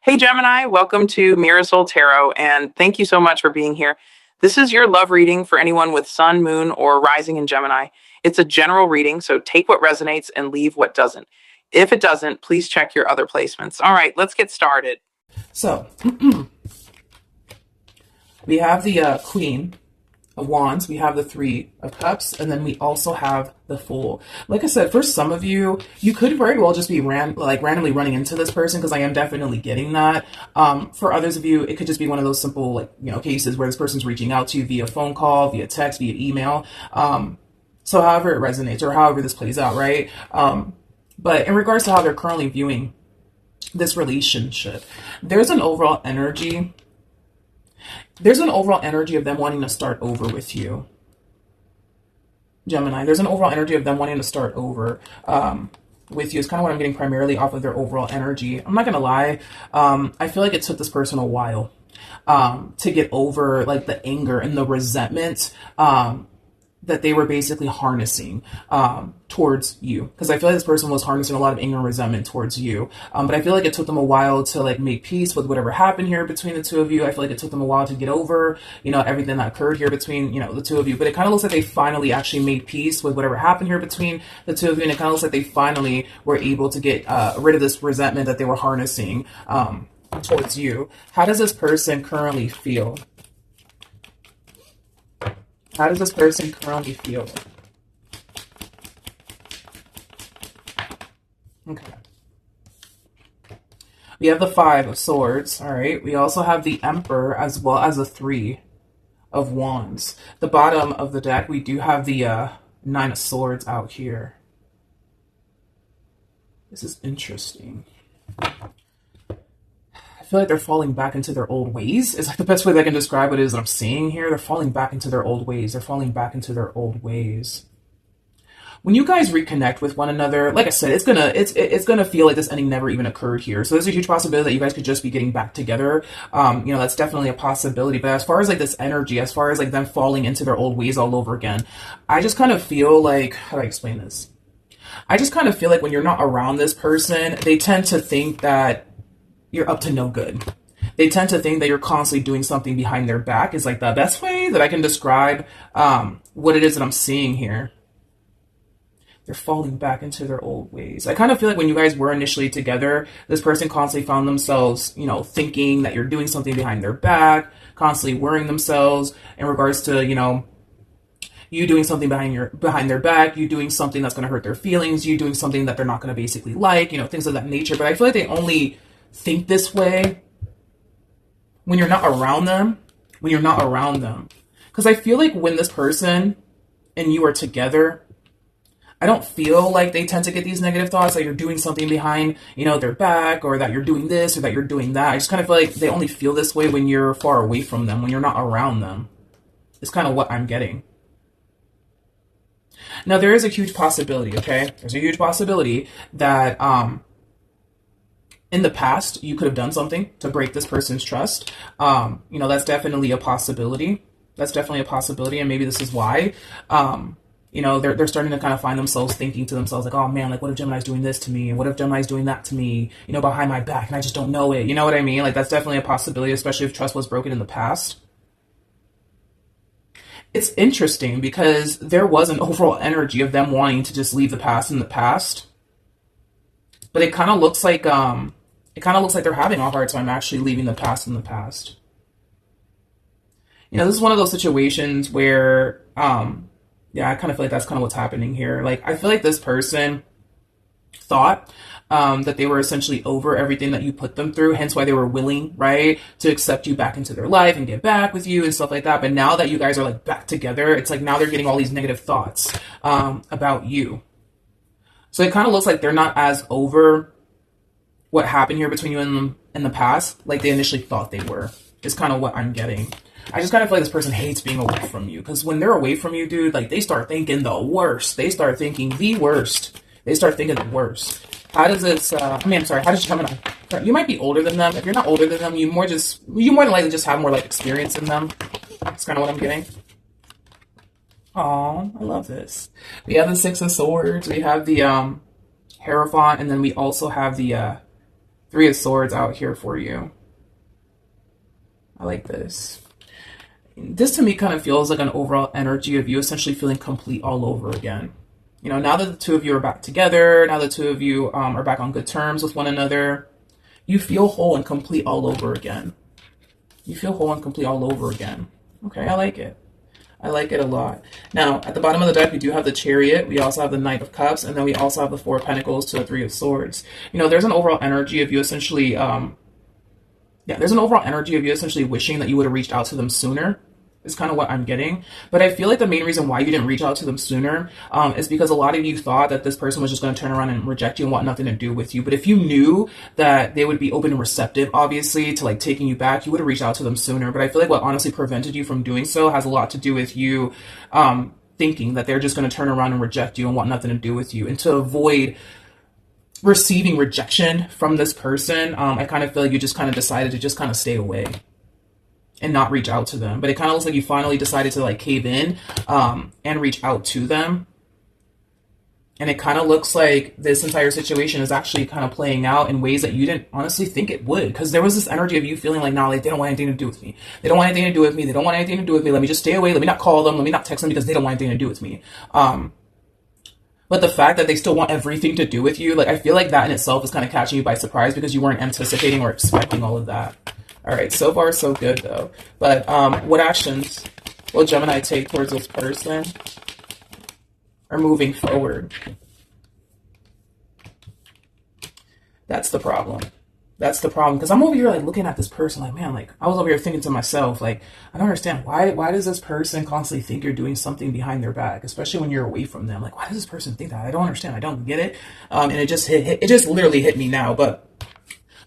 Hey Gemini, welcome to Mirasol Tarot, and thank you so much for being here. This is your love reading for anyone with Sun, Moon, or Rising in Gemini. It's a general reading, so take what resonates and leave what doesn't. If it doesn't, please check your other placements. All right, let's get started. So we have the Queen of Wands, we have the Three of Cups, and then we also have the Fool. Like I said, for some of you, you could very well just be randomly running into this person, because I am definitely getting that. For others of you, it could just be one of those simple cases where this person's reaching out to you via phone call, via text, via email. So however it resonates or however this plays out, right? But in regards to how they're currently viewing this relationship, there's an overall energy. There's an overall energy of them wanting to start over with you, Gemini. There's an overall energy of them wanting to start over with you. It's kind of what I'm getting primarily off of their overall energy. I'm not going to lie. I feel like it took this person a while to get over like the anger and the resentment that they were basically harnessing towards you, because I feel like this person was harnessing a lot of anger and resentment towards you, but I feel like it took them a while to like make peace with whatever happened here between the two of you. I feel like it took them a while to get over everything that occurred here between the two of you, but it kind of looks like they finally actually made peace with whatever happened here between the two of you, and it kind of looks like they finally were able to get rid of this resentment that they were harnessing towards you. How does this person currently feel? How does this person currently feel? Okay. We have the Five of Swords, all right? We also have the Emperor as well as the Three of Wands. The bottom of the deck, we do have the Nine of Swords out here. This is interesting. I feel like they're falling back into their old ways. It's like the best way that I can describe it is that I'm seeing here. They're falling back into their old ways. They're falling back into their old ways. When you guys reconnect with one another, like I said, it's gonna feel like this ending never even occurred here. So there's a huge possibility that you guys could just be getting back together. That's definitely a possibility. But as far as like this energy, as far as like them falling into their old ways all over again, I just kind of feel like, how do I explain this? I just kind of feel like when you're not around this person, they tend to think that you're up to no good. They tend to think that you're constantly doing something behind their back. Is like the best way that I can describe what it is that I'm seeing here. They're falling back into their old ways. I kind of feel like when you guys were initially together, this person constantly found themselves, thinking that you're doing something behind their back, constantly worrying themselves in regards to, you doing something behind their back, you doing something that's going to hurt their feelings, you doing something that they're not going to basically like, things of that nature. But I feel like they only think this way when you're not around them, because I feel like when this person and you are together, I don't feel like they tend to get these negative thoughts that you're doing something behind their back, or that you're doing this or that you're doing that. I just kind of feel like they only feel this way when you're far away from them, when you're not around them. It's kind of what I'm getting. Now there is a huge possibility, okay? There's a huge possibility that in the past, you could have done something to break this person's trust. That's definitely a possibility. And maybe this is why, they're starting to kind of find themselves thinking to themselves like, oh man, like what if Gemini's doing this to me? And what if Gemini's doing that to me, behind my back, and I just don't know it. You know what I mean? Like that's definitely a possibility, especially if trust was broken in the past. It's interesting because there was an overall energy of them wanting to just leave the past in the past. But it kind of looks like they're having a hard time actually leaving the past in the past. This is one of those situations where, I kind of feel like that's kind of what's happening here. Like, I feel like this person thought that they were essentially over everything that you put them through, hence why they were willing, right, to accept you back into their life and get back with you and stuff like that. But now that you guys are like back together, it's like now they're getting all these negative thoughts about you. So it kind of looks like they're not as over what happened here between you and them in the past like they initially thought they were. Is kind of what I'm getting. I just kind of feel like this person hates being away from you, because when they're away from you, dude, like they start thinking the worst. They start thinking the worst. How does this, how does Gemini? You might be older than them. If you're not older than them, you more than likely just have more like experience in them. That's kind of what I'm getting. Oh, I love this. We have the Six of Swords. We have the Hierophant, and then we also have the Three of Swords out here for you. I like this. This to me kind of feels like an overall energy of you essentially feeling complete all over again. You know, now that the two of you are back together, now the two of you are back on good terms with one another, you feel whole and complete all over again. You feel whole and complete all over again. Okay, I like it. I like it a lot. Now, at the bottom of the deck, we do have the Chariot. We also have the Knight of Cups. And then we also have the Four of Pentacles to the Three of Swords. You know, there's an overall energy of you essentially, there's an overall energy of you essentially wishing that you would have reached out to them sooner. Is kind of what I'm getting. But I feel like the main reason why you didn't reach out to them sooner is because a lot of you thought that this person was just going to turn around and reject you and want nothing to do with you. But if you knew that they would be open and receptive, obviously, to like taking you back, you would have reached out to them sooner. But I feel like what honestly prevented you from doing so has a lot to do with you thinking that they're just going to turn around and reject you and want nothing to do with you. And to avoid receiving rejection from this person, I kind of feel like you just kind of decided to just kind of stay away and not reach out to them. But it kind of looks like you finally decided to like cave in and reach out to them. And it kind of looks like this entire situation is actually kind of playing out in ways that you didn't honestly think it would. Because there was this energy of you feeling like, nah, like they don't want anything to do with me. They don't want anything to do with me. They don't want anything to do with me. Let me just stay away. Let me not call them. Let me not text them because they don't want anything to do with me. But the fact that they still want everything to do with you, like I feel like that in itself is kind of catching you by surprise because you weren't anticipating or expecting all of that. All right, so far so good though. But what actions will Gemini take towards this person or moving forward? That's the problem. That's the problem. Because I'm over here like looking at this person like, man, like I was over here thinking to myself, like, I don't understand why does this person constantly think you're doing something behind their back, especially when you're away from them? Like, why does this person think that? I don't understand. I don't get it. And it just literally hit me now. But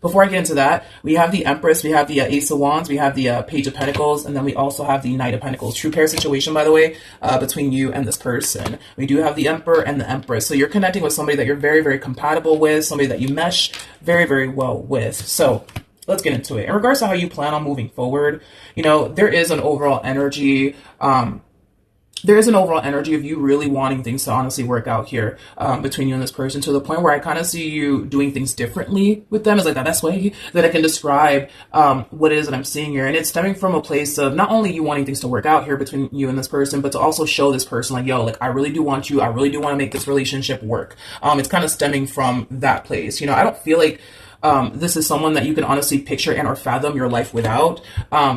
before I get into that, we have the Empress, we have the Ace of Wands, we have the Page of Pentacles, and then we also have the Knight of Pentacles. True pair situation, by the way, between you and this person. We do have the Emperor and the Empress. So you're connecting with somebody that you're very, very compatible with, somebody that you mesh very, very well with. So let's get into it. In regards to how you plan on moving forward, you know, there is an overall energy, of you really wanting things to honestly work out here between you and this person, to the point where I kind of see you doing things differently with them. Is like the best way that I can describe what it is that I'm seeing here. And it's stemming from a place of not only you wanting things to work out here between you and this person, but to also show this person like, yo, like I really do want you. I really do want to make this relationship work. It's kind of stemming from that place. You know, I don't feel like this is someone that you can honestly picture and or fathom your life without.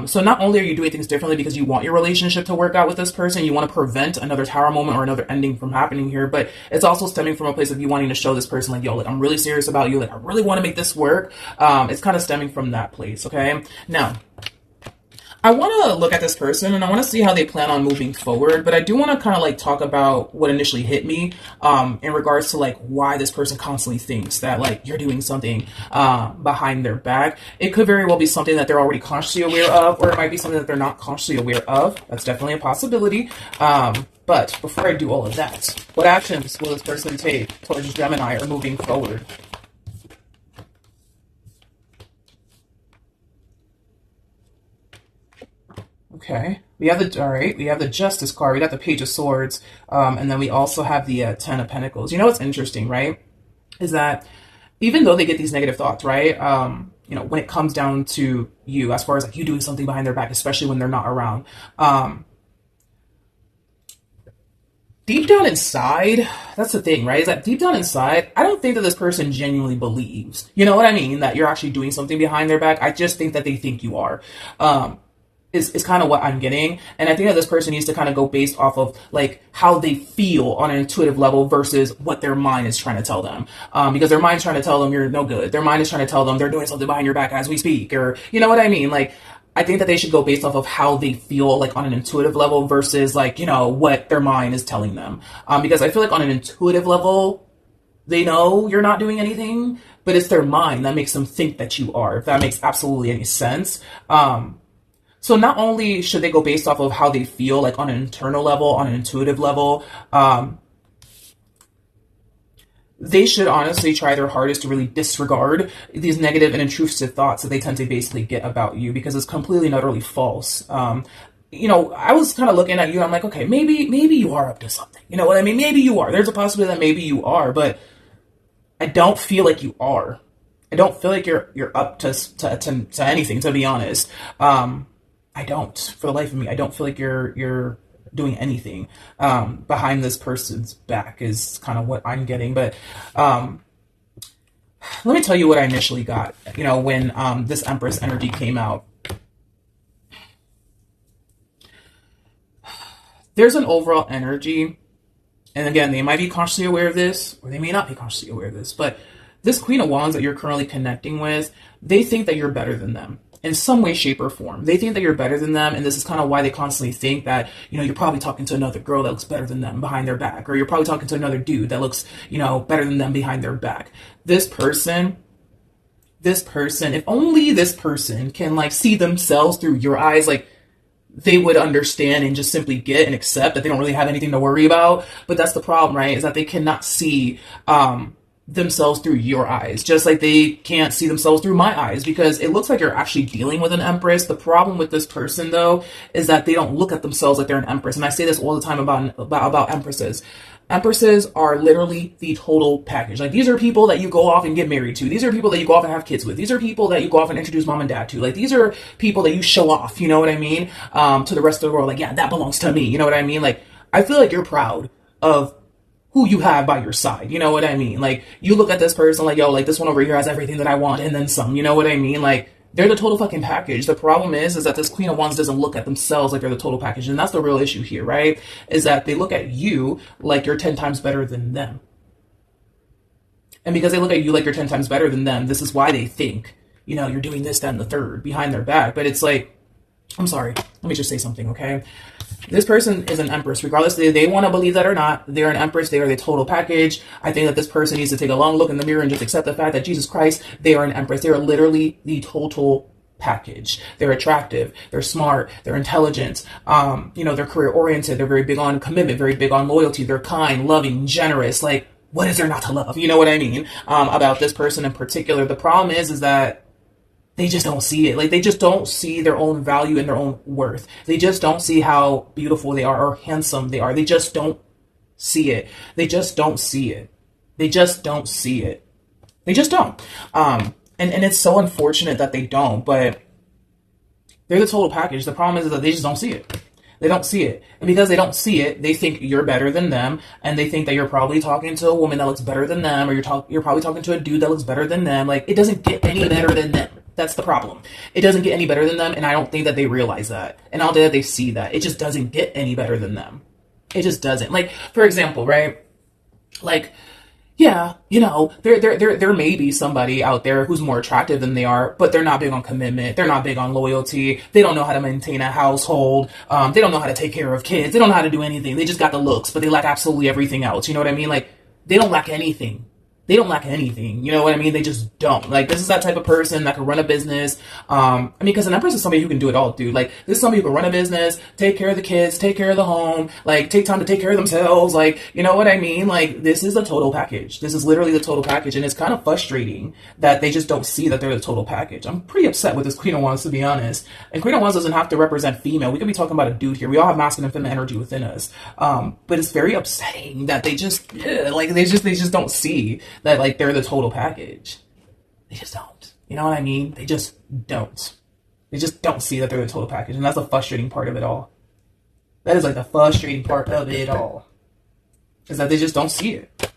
So not only are you doing things differently because you want your relationship to work out with this person, you want to prevent another tower moment or another ending from happening here, but it's also stemming from a place of you wanting to show this person like, yo, like I'm really serious about you. Like I really want to make this work. It's kind of stemming from that place. Okay. Now, I want to look at this person and I want to see how they plan on moving forward, but I do want to kind of like talk about what initially hit me in regards to like why this person constantly thinks that like you're doing something behind their back. It could very well be something that they're already consciously aware of, or it might be something that they're not consciously aware of. That's definitely a possibility. But before I do all of that, what actions will this person take towards Gemini or moving forward? Okay, we have the Justice card, we got the Page of Swords, and then we also have the Ten of Pentacles. You know what's interesting, right? Is that even though they get these negative thoughts, right? You know, when it comes down to you, as far as like you doing something behind their back, especially when they're not around, deep down inside, that's the thing, right? Is that deep down inside, I don't think that this person genuinely believes, you know what I mean? That you're actually doing something behind their back. I just think that they think you are. Is kind of what I'm getting. And I think that this person needs to kind of go based off of like how they feel on an intuitive level versus what their mind is trying to tell them. Because their mind's trying to tell them you're no good. Their mind is trying to tell them they're doing something behind your back as we speak, or you know what I mean? Like, I think that they should go based off of how they feel like on an intuitive level versus like, you know, what their mind is telling them. Because I feel like on an intuitive level, they know you're not doing anything, but it's their mind that makes them think that you are, if that makes absolutely any sense. So not only should they go based off of how they feel, like on an internal level, on an intuitive level, they should honestly try their hardest to really disregard these negative and intrusive thoughts that they tend to basically get about you, because it's completely and utterly false. You know, I was kind of looking at you and I'm like, okay, maybe you are up to something. You know what I mean? Maybe you are. There's a possibility that maybe you are, but I don't feel like you are. I don't feel like you're up to anything, to be honest. I don't, for the life of me, I don't feel like you're doing anything behind this person's back is kind of what I'm getting. But let me tell you what I initially got, when this Empress energy came out. There's an overall energy, and again, they might be consciously aware of this, or they may not be consciously aware of this, but this Queen of Wands that you're currently connecting with, they think that you're better than them in some way, shape, or form. They think that you're better than them, and this is kind of why they constantly think that, you're probably talking to another girl that looks better than them behind their back, or you're probably talking to another dude that looks, better than them behind their back. This person, if only this person can like see themselves through your eyes, like they would understand and just simply get and accept that they don't really have anything to worry about. But that's the problem, right? Is that they cannot see themselves through your eyes, just like they can't see themselves through my eyes, because it looks like you're actually dealing with an Empress. The problem with this person, though, is that they don't look at themselves like they're an Empress. And I say this all the time about Empresses. Empresses are literally the total package. Like, these are people that you go off and get married to. These are people that you go off and have kids with. These are people that you go off and introduce mom and dad to. Like, these are people that you show off, you know what I mean? To the rest of the world. Like, yeah, that belongs to me. You know what I mean? Like, I feel like you're proud of who you have by your side. You know what I mean? Like, you look at this person like, yo, like, this one over here has everything that I want and then some. You know what I mean? Like, they're the total fucking package. The problem is that this Queen of Wands doesn't look at themselves like they're the total package. And that's the real issue here, right? Is that they look at you like you're 10 times better than them. And because they look at you like you're 10 times better than them, this is why they think, you're doing this, that, and the third behind their back. But it's like, I'm sorry. Let me just say something, okay? This person is an Empress. Regardless if they want to believe that or not, they're an Empress. They are the total package. I think that this person needs to take a long look in the mirror and just accept the fact that Jesus Christ, they are an Empress. They are literally the total package. They're attractive. They're smart. They're intelligent. They're career oriented. They're very big on commitment, very big on loyalty. They're kind, loving, generous. Like, what is there not to love? You know what I mean? About this person in particular. The problem is that they just don't see it. Like, they just don't see their own value and their own worth. They just don't see how beautiful they are or handsome they are. They just don't see it. They just don't see it. They just don't see it. They just don't. And it's so unfortunate that they don't, but they're the total package. The problem is that they just don't see it. They don't see it. And because they don't see it, they think you're better than them. And they think that you're probably talking to a woman that looks better than them, or you're probably talking to a dude that looks better than them. Like, it doesn't get any better than them. That's the problem. It doesn't get any better than them, and I don't think that they realize that. And I don't think that they see that. It just doesn't get any better than them. It just doesn't. Like, for example, right? Like, yeah, there may be somebody out there who's more attractive than they are, but they're not big on commitment. They're not big on loyalty. They don't know how to maintain a household. They don't know how to take care of kids. They don't know how to do anything. They just got the looks, but they lack absolutely everything else. You know what I mean? Like, they don't lack anything. They don't lack anything. You know what I mean? They just don't. Like, this is that type of person that can run a business. Because an Empress is somebody who can do it all, dude. Like, this is somebody who can run a business, take care of the kids, take care of the home, like, take time to take care of themselves. Like, you know what I mean? Like, this is the total package. This is literally the total package. And it's kind of frustrating that they just don't see that they're the total package. I'm pretty upset with this Queen of Wands, to be honest. And Queen of Wands doesn't have to represent female. We could be talking about a dude here. We all have masculine and feminine energy within us. But it's very upsetting that they just don't see that, like, they're the total package. They just don't. You know what I mean? They just don't. They just don't see that they're the total package. And that's the frustrating part of it all. That is, like, the frustrating part of it all. Is that they just don't see it.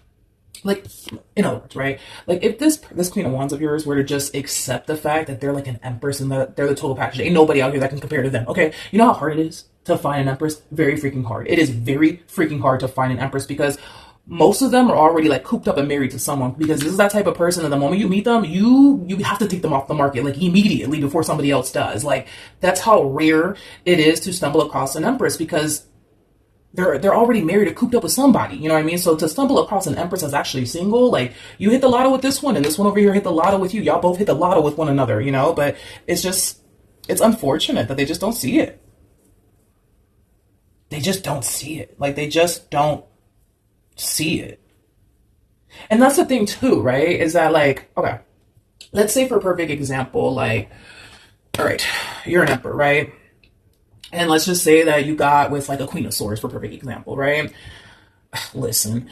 Like, in other words, right? Like, if this Queen of Wands of yours were to just accept the fact that they're like an Empress and that they're the total package, ain't nobody out here that can compare to them, okay? You know how hard it is to find an Empress? Very freaking hard. It is very freaking hard to find an Empress, because most of them are already, like, cooped up and married to someone, because this is that type of person that the moment you meet them, you have to take them off the market, like, immediately before somebody else does. Like, that's how rare it is to stumble across an Empress, because they're already married or cooped up with somebody, you know what I mean? So to stumble across an Empress that's actually single, like, you hit the lotto with this one, and this one over here hit the lotto with you. Y'all both hit the lotto with one another, you know? But it's unfortunate that they just don't see it. They just don't see it. Like, they just don't see it. And that's the thing too, right? Is that, like, okay, let's say for a perfect example, like, all right, you're an Emperor, right? And let's just say that you got with, like, a Queen of Swords for perfect example, right? Listen,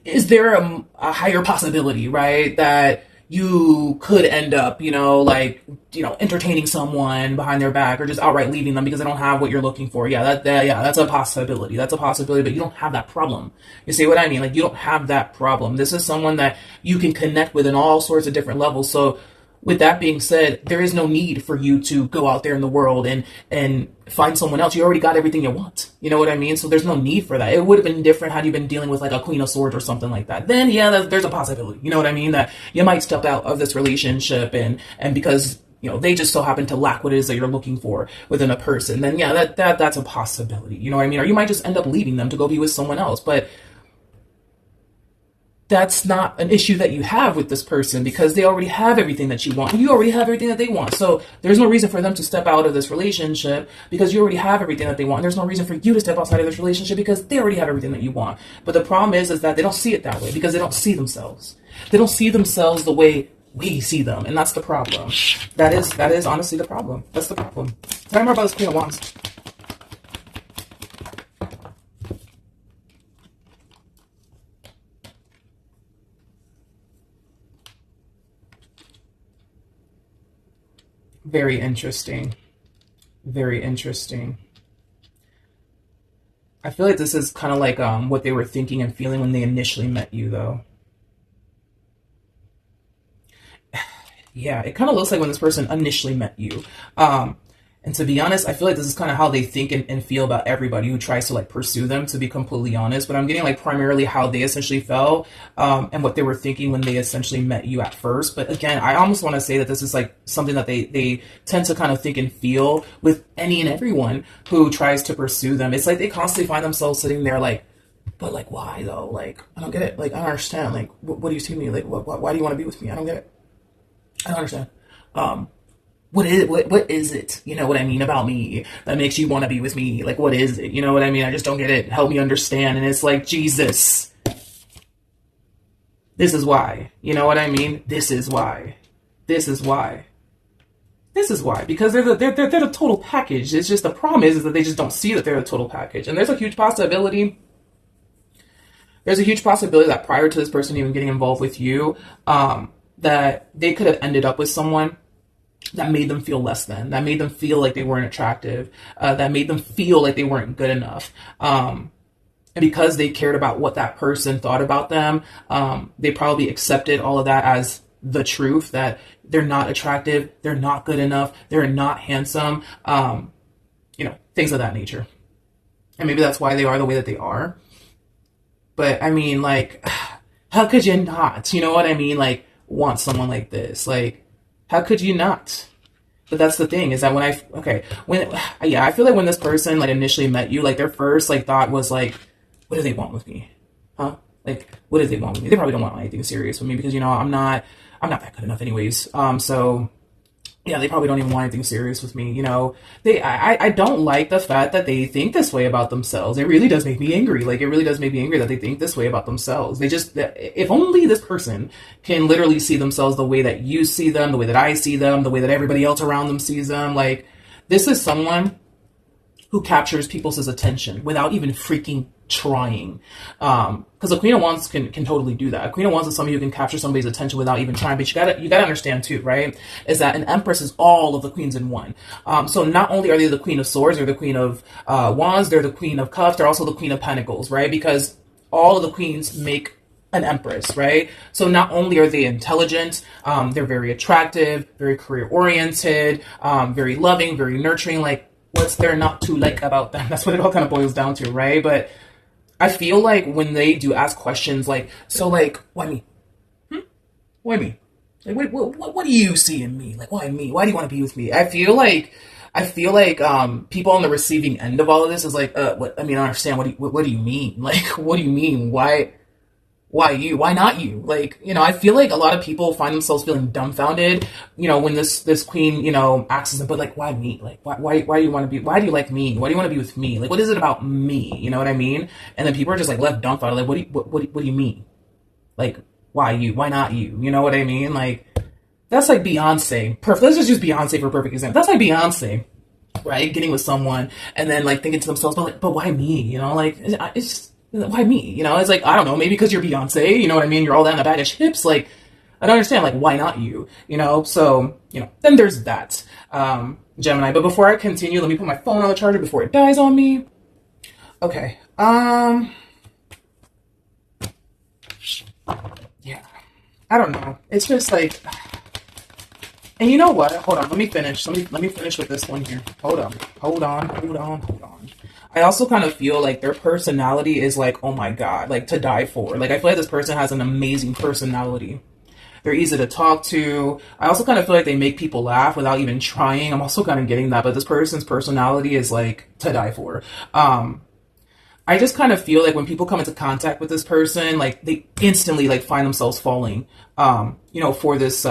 is there a higher possibility, right, that you could end up, like, entertaining someone behind their back or just outright leaving them because they don't have what you're looking for? Yeah, yeah, that's a possibility. That's a possibility, but you don't have that problem. You see what I mean? Like, you don't have that problem. This is someone that you can connect with in all sorts of different levels. So with that being said, there is no need for you to go out there in the world and find someone else. You already got everything you want. You know what I mean? So there's no need for that. It would have been different had you been dealing with like a Queen of Swords or something like that. Then yeah, there's a possibility. You know what I mean? That you might step out of this relationship and because they just so happen to lack what it is that you're looking for within a person. Then yeah, that's a possibility. You know what I mean? Or you might just end up leaving them to go be with someone else. But that's not an issue that you have with this person because they already have everything that you want. You already have everything that they want. So there's no reason for them to step out of this relationship because you already have everything that they want. And there's no reason for you to step outside of this relationship because they already have everything that you want. But the problem is that they don't see it that way because they don't see themselves. They don't see themselves the way we see them. And that's the problem. That is honestly the problem. That's the problem. Tell me more about this Queen of Wands. Very interesting. Very interesting. I feel like this is kind of like what they were thinking and feeling when they initially met you, though. Yeah, it kind of looks like when this person initially met you. And to be honest, I feel like this is kind of how they think and feel about everybody who tries to like pursue them, to be completely honest. But I'm getting like primarily how they essentially felt and what they were thinking when they essentially met you at first. But again, I almost want to say that this is like something that they tend to kind of think and feel with any and everyone who tries to pursue them. It's like they constantly find themselves sitting there like, but like, why though? Like, I don't get it. Like, I don't understand. Like, what do you see me? Like, why do you want to be with me? I don't get it. I don't understand. What is it? You know what I mean about me that makes you want to be with me? Like, what is it? You know what I mean? I just don't get it. Help me understand. And it's like, Jesus, this is why. You know what I mean? This is why. This is why. This is why. Because they're the total package. It's just the problem is that they just don't see that they're the total package. And there's a huge possibility. There's a huge possibility that prior to this person even getting involved with you, that they could have ended up with someone that made them feel less than, that made them feel like they weren't attractive, that made them feel like they weren't good enough. And because they cared about what that person thought about them, they probably accepted all of that as the truth, that they're not attractive, they're not good enough, they're not handsome, things of that nature. And maybe that's why they are the way that they are. But I mean, like, how could you not, you know what I mean? Like, want someone like this? Like, how could you not? But that's the thing is that I feel like when this person like initially met you, like their first like thought was like, what do they want with me? Huh? Like, what do they want with me? They probably don't want anything serious with me because, I'm not that good enough anyways. So yeah, they probably don't even want anything serious with me. I don't like the fact that they think this way about themselves. It really does make me angry. Like, it really does make me angry that they think this way about themselves. If only this person can literally see themselves the way that you see them, the way that I see them, the way that everybody else around them sees them. Like, this is someone who captures people's attention without even freaking trying. Because a Queen of Wands can totally do that. A Queen of Wands is somebody who can capture somebody's attention without even trying. But you gotta understand too, right? Is that an Empress is all of the queens in one. So not only are they the Queen of Swords, they're the Queen of Wands, they're the Queen of Cups, they're also the Queen of Pentacles, right? Because all of the queens make an Empress, right? So not only are they intelligent, they're very attractive, very career oriented, very loving, very nurturing. Like, what's there not to like about them? That's what it all kind of boils down to, right? But I feel like when they do ask questions like, so like, why me? Why me? Like, what do you see in me? Like, why me? Why do you want to be with me? I feel like people on the receiving end of all of this is like, what? I mean, I don't understand. What do you mean? Like, what do you mean? Why you? Why not you? Like, I feel like a lot of people find themselves feeling dumbfounded, when this queen, asks them, but like, why me? Like, why do you want to be, why do you like me? Why do you want to be with me? Like, what is it about me? You know what I mean? And then people are just like left dumbfounded. Like, what do you mean? Like, why you? Why not you? You know what I mean? Like, that's like Beyonce. Let's just use Beyonce for a perfect example. That's like Beyonce, right? Getting with someone and then like thinking to themselves, but why me? Like, it's why me? You know, it's like, I don't know, maybe because you're Beyonce, you know what I mean? You're all that in a bag of chips. Like, I don't understand, like, why not you? You know, so, you know, then there's that, Gemini. But before I continue, let me put my phone on the charger before it dies on me. Okay, yeah, I don't know. It's just like, and you know what? Hold on, let me finish. Let me finish with this one here. Hold on, hold on, hold on, hold on. I also kind of feel like their personality is like, oh my God, like to die for. Like, I feel like this person has an amazing personality. They're easy to talk to. I also kind of feel like they make people laugh without even trying. I'm also kind of getting that, but this person's personality is like to die for. I just kind of feel like when people come into contact with this person, like they instantly like find themselves falling, you know, for this,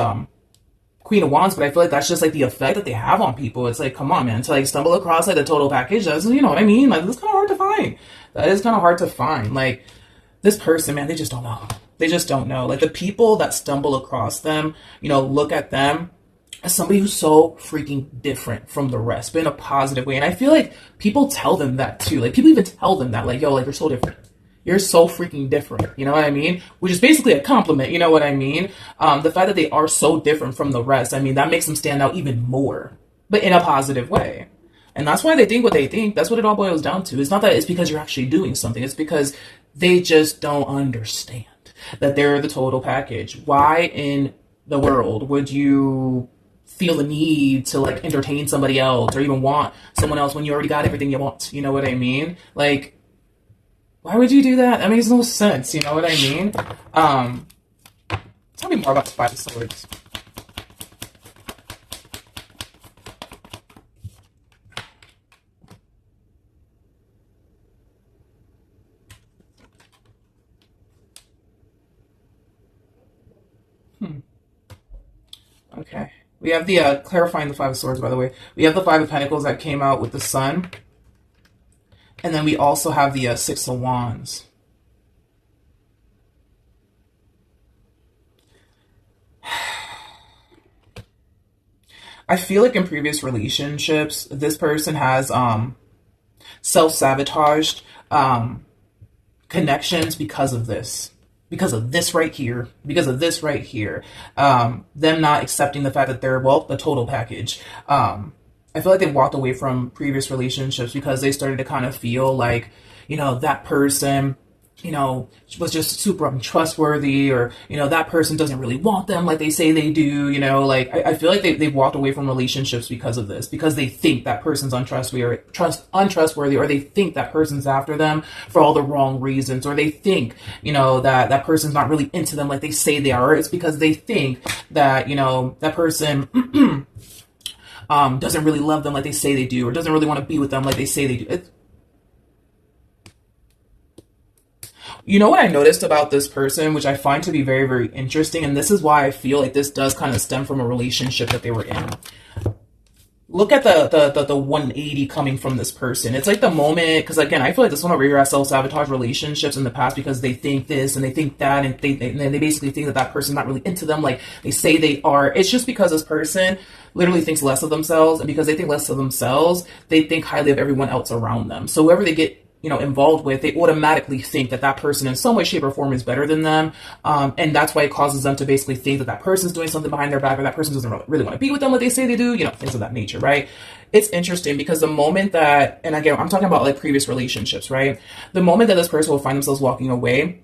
Queen of Wands, but I feel like that's just like the effect that they have on people. It's like, come on, man, to like stumble across like the total package, that's, you know what I mean? Like, that's kind of hard to find. That is kind of hard to find. Like, this person, man, they just don't know. They just don't know. Like, the people that stumble across them, you know, look at them as somebody who's so freaking different from the rest, but in a positive way. And I feel like people tell them that too. Like, people even tell them that, like, yo, like, you're so different. You're so freaking different. You know what I mean? Which is basically a compliment. You know what I mean? The fact that they are so different from the rest, I mean, that makes them stand out even more, but in a positive way. And that's why they think what they think. That's what it all boils down to. It's not that it's because you're actually doing something. It's because they just don't understand that they're the total package. Why in the world would you feel the need to like entertain somebody else or even want someone else when you already got everything you want? You know what I mean? Like, why would you do that? That makes no sense. You know what I mean? Tell me more about the Five of Swords. Okay. We have the, clarifying the Five of Swords, by the way. We have the Five of Pentacles that came out with the Sun. And then we also have the Six of Wands. I feel like in previous relationships, this person has self-sabotaged connections because of this. Because of this right here. Because of this right here. Them not accepting the fact that they're, well, the total package. I feel like they walked away from previous relationships because they started to kind of feel like, you know, that person, you know, was just super untrustworthy, or, you know, that person doesn't really want them like they say they do, you know, like, I feel like they've walked away from relationships because of this, because they think that person's untrustworthy, or they think that person's after them for all the wrong reasons, or they think, you know, that that person's not really into them like they say they are. It's because they think that, you know, that person doesn't really love them like they say they do, or doesn't really want to be with them like they say they do. You know what I noticed about this person, which I find to be very, very interesting, and this is why I feel like this does kind of stem from a relationship that they were in. Look at the 180 coming from this person. It's like the moment, because again, I feel like this one over here has self-sabotage relationships in the past because they think this and they think that, and they basically think that that person's not really into them like they say they are. It's just because this person literally thinks less of themselves, and because they think less of themselves, they think highly of everyone else around them. So whoever they get, you know, involved with, they automatically think that that person in some way, shape, or form is better than them. And that's why it causes them to basically think that that person's doing something behind their back, or that person doesn't really want to be with them like they say they do, you know, things of that nature, right? It's interesting because the moment that, and again, I'm talking about like previous relationships, right? The moment that this person will find themselves walking away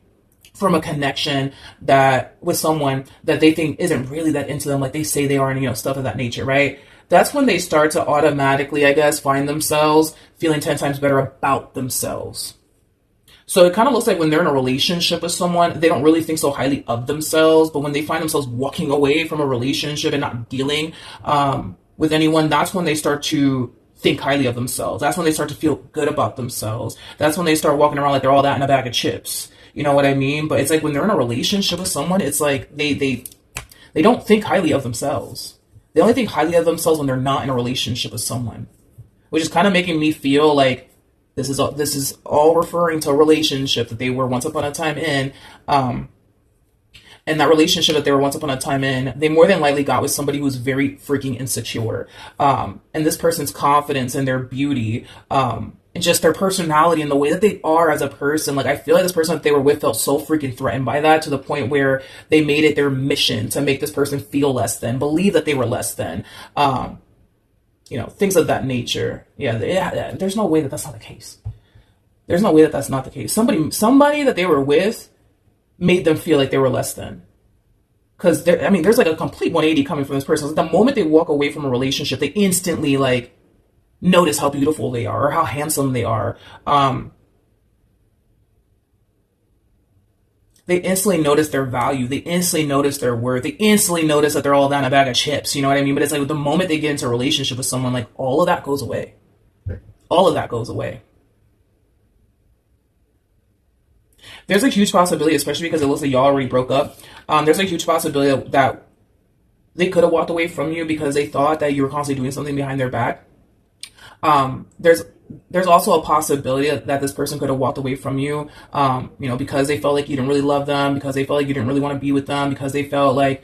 from a connection that with someone that they think isn't really that into them like they say they are, and, you know, stuff of that nature, right? That's when they start to automatically, I guess, find themselves feeling 10 times better about themselves. So it kind of looks like when they're in a relationship with someone, they don't really think so highly of themselves. But when they find themselves walking away from a relationship and not dealing with anyone, that's when they start to think highly of themselves. That's when they start to feel good about themselves. That's when they start walking around like they're all that in a bag of chips. You know what I mean? But it's like when they're in a relationship with someone, it's like they don't think highly of themselves. They only think highly of themselves when they're not in a relationship with someone, which is kind of making me feel like this is all referring to a relationship that they were once upon a time in. And that relationship that they were once upon a time in, they more than likely got with somebody who was very freaking insecure. And this person's confidence and their beauty and just their personality and the way that they are as a person. Like, I feel like this person that they were with felt so freaking threatened by that, to the point where they made it their mission to make this person feel less than, believe that they were less than, things of that nature. Yeah, there's no way that that's not the case. There's no way that that's not the case. Somebody that they were with made them feel like they were less than. Because, there's like a complete 180 coming from this person. Like, the moment they walk away from a relationship, they instantly, like, notice how beautiful they are or how handsome they are. They instantly notice their value. They instantly notice their worth. They instantly notice that they're all down a bag of chips. You know what I mean? But it's like the moment they get into a relationship with someone, like, all of that goes away. All of that goes away. There's a huge possibility, especially because it looks like y'all already broke up. There's a huge possibility that they could have walked away from you because they thought that you were constantly doing something behind their back. There's also a possibility that this person could have walked away from you, because they felt like you didn't really love them, because they felt like you didn't really want to be with them, because they felt like,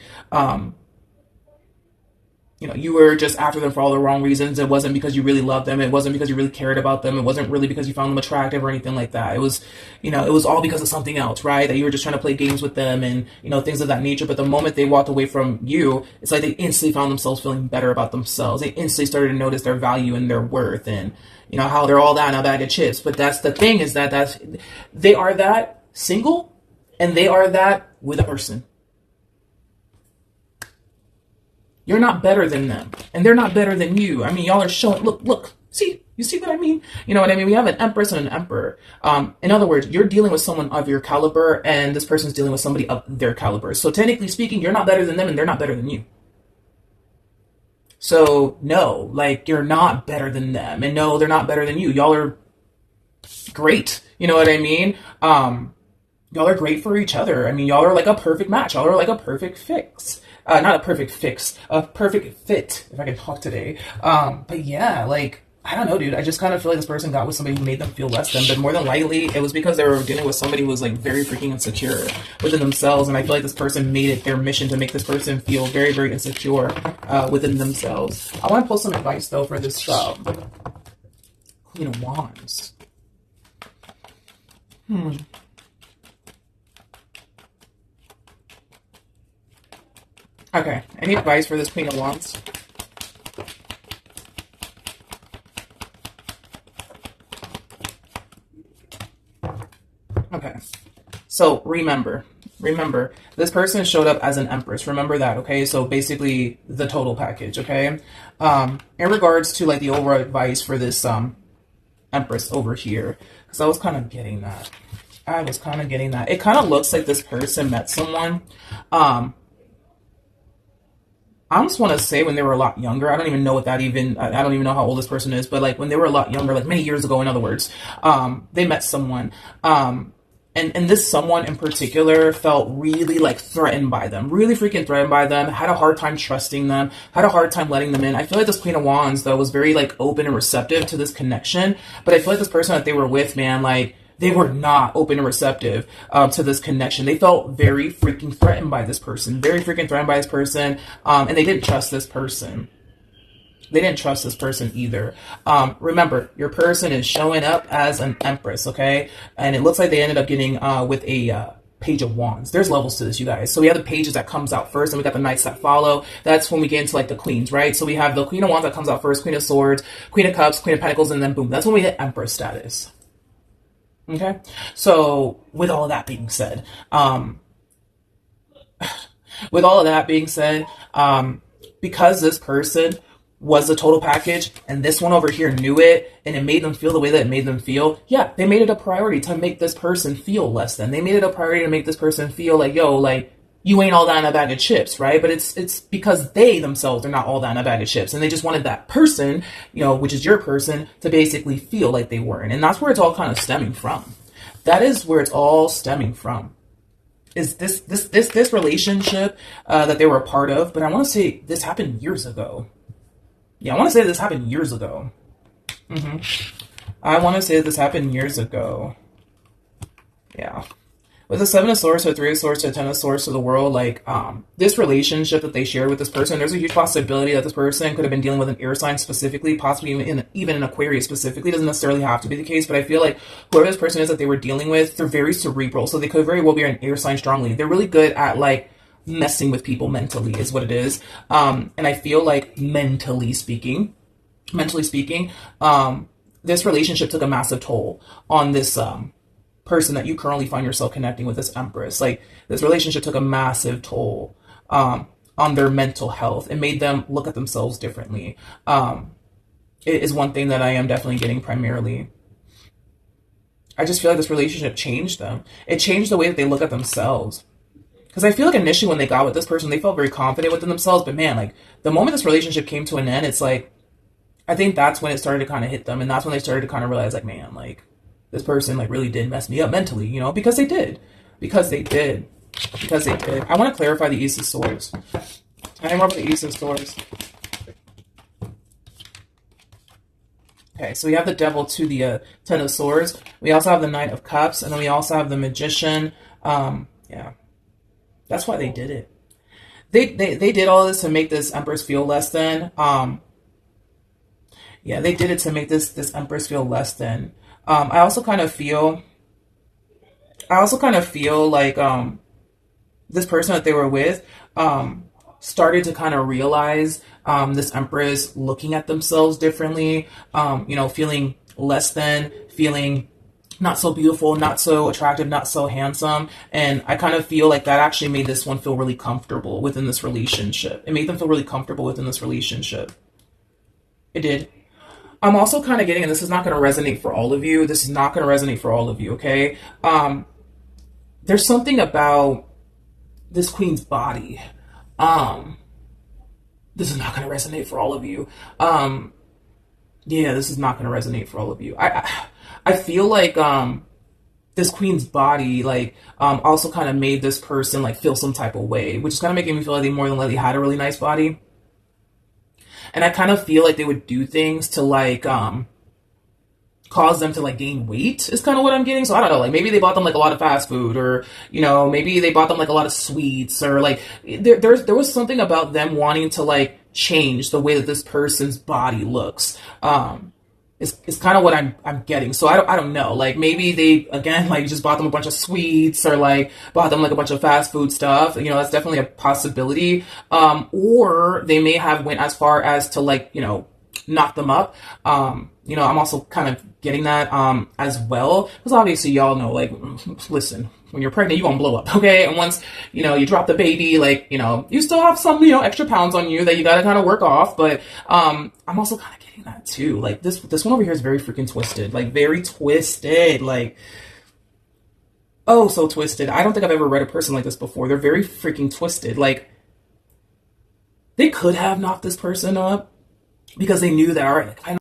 you were just after them for all the wrong reasons. It wasn't because you really loved them. It wasn't because you really cared about them. It wasn't really because you found them attractive or anything like that. It was, it was all because of something else, right? That you were just trying to play games with them and, things of that nature. But the moment they walked away from you, it's like they instantly found themselves feeling better about themselves. They instantly started to notice their value and their worth, and, how they're all down a bag of chips. But that's the thing, is that they are that single, and they are that with a person. You're not better than them, and they're not better than you. Y'all are showing, look, see, you see what I mean? You know what I mean? We have an empress and an emperor. In other words, you're dealing with someone of your caliber, and this person's dealing with somebody of their caliber. So technically speaking, you're not better than them, and they're not better than you. So no, like, you're not better than them, and no, they're not better than you. Y'all are great. You know what I mean? Y'all are great for each other. Y'all are like a perfect match. Y'all are like a perfect fix. Not a perfect fix, a perfect fit, if I can talk today. But yeah, like, I don't know, dude. I just kind of feel like this person got with somebody who made them feel less than, but more than likely, it was because they were dealing with somebody who was, like, very freaking insecure within themselves. And I feel like this person made it their mission to make this person feel very, very insecure within themselves. I want to pull some advice, though, for this Queen of Wands. Okay, any advice for this Queen of Wands? Okay, so remember, this person showed up as an empress. Remember that, okay? So basically the total package, okay? In regards to, like, the overall advice for this empress over here, because I was kind of getting that. It kind of looks like this person met someone. I just want to say when they were a lot younger. I don't even know what that even, I don't even know how old this person is, but like when they were a lot younger, like many years ago, in other words, they met someone. And this someone in particular felt really like threatened by them, really freaking threatened by them, had a hard time trusting them, had a hard time letting them in. I feel like this Queen of Wands, though, was very like open and receptive to this connection. But I feel like this person that they were with, man, like, they were not open and receptive to this connection. They felt very freaking threatened by this person, and they didn't trust this person. They didn't trust this person either. Remember, your person is showing up as an empress, okay? And it looks like they ended up getting with a Page of Wands. There's levels to this, you guys. So we have the pages that comes out first, and we got the knights that follow. That's when we get into like the queens, right? So we have the Queen of Wands that comes out first, Queen of Swords, Queen of Cups, Queen of Pentacles, and then boom, that's when we hit Empress status. Okay, so with all of that being said, because this person was the total package, and this one over here knew it, and it made them feel the way that it made them feel, yeah, they made it a priority to make this person feel less than. They made it a priority to make this person feel like, yo, like, you ain't all that in a bag of chips, right? But it's because they themselves are not all that in a bag of chips, and they just wanted that person, which is your person, to basically feel like they weren't. And that's where it's all kind of stemming from. That is where it's all stemming from. Is this relationship that they were a part of? But I want to say this happened years ago. Yeah, I want to say this happened years ago. I want to say this happened years ago. Yeah. with the Seven of Swords to Three of Swords to Ten of Swords to the World, like this relationship that they shared with this person, there's a huge possibility that this person could have been dealing with an air sign specifically, possibly even an Aquarius specifically. Doesn't necessarily have to be the case, but I feel like whoever this person is that they were dealing with, they're very cerebral, so they could very well be an air sign strongly. They're really good at like messing with people mentally, is what it is. And I feel like mentally speaking, this relationship took a massive toll on this person that you currently find yourself connecting with, this Empress. Like this relationship took a massive toll on their mental health. It made them look at themselves differently. It is one thing that I am definitely getting primarily. I just feel like this relationship changed them. It changed the way that they look at themselves. Because I feel like initially when they got with this person, they felt very confident within themselves. But man, like the moment this relationship came to an end, it's like, I think that's when it started to kind of hit them. And that's when they started to kind of realize like, man, like this person like really did mess me up mentally, you know, because they did. I want to clarify the Ace of Swords. I know more about the Ace of Swords. Okay, so we have the Devil to the Ten of Swords. We also have the Knight of Cups, and then we also have the Magician. Yeah, that's why they did it. They did all this to make this Empress feel less than. Yeah, they did it to make this Empress feel less than. I also kind of feel like this person that they were with started to kind of realize this Empress looking at themselves differently, you know, feeling less than, feeling not so beautiful, not so attractive, not so handsome. And I kind of feel like that actually made this one feel really comfortable within this relationship. It made them feel really comfortable within this relationship. It did. I'm also kind of getting, and this is not going to resonate for all of you. This is not going to resonate for all of you, okay? There's something about this queen's body. This is not going to resonate for all of you. Yeah, this is not going to resonate for all of you. I feel like this queen's body, like, also kind of made this person like feel some type of way, which is kind of making me feel like they more than likely had a really nice body. And I kind of feel like they would do things to like cause them to like gain weight is kind of what I'm getting. So I don't know, like maybe they bought them like a lot of fast food, or you know, maybe they bought them like a lot of sweets, or like there was something about them wanting to like change the way that this person's body looks. Is kind of what I'm getting. So I don't know. Like maybe they again like just bought them a bunch of sweets, or like bought them like a bunch of fast food stuff. You know, that's definitely a possibility. Or they may have went as far as to like, you know, knock them up. You know, I'm also kind of getting that as well, because obviously y'all know, like, listen, when you're pregnant, you're gonna blow up, okay? And once, you know, you drop the baby, like, you know, you still have some, you know, extra pounds on you that you gotta kind of work off. But I'm also kind of getting that too. Like this one over here is very freaking twisted, like very twisted, like, oh, so twisted. I don't think I've ever read a person like this before. They're very freaking twisted. Like they could have knocked this person up because they knew that, all right, I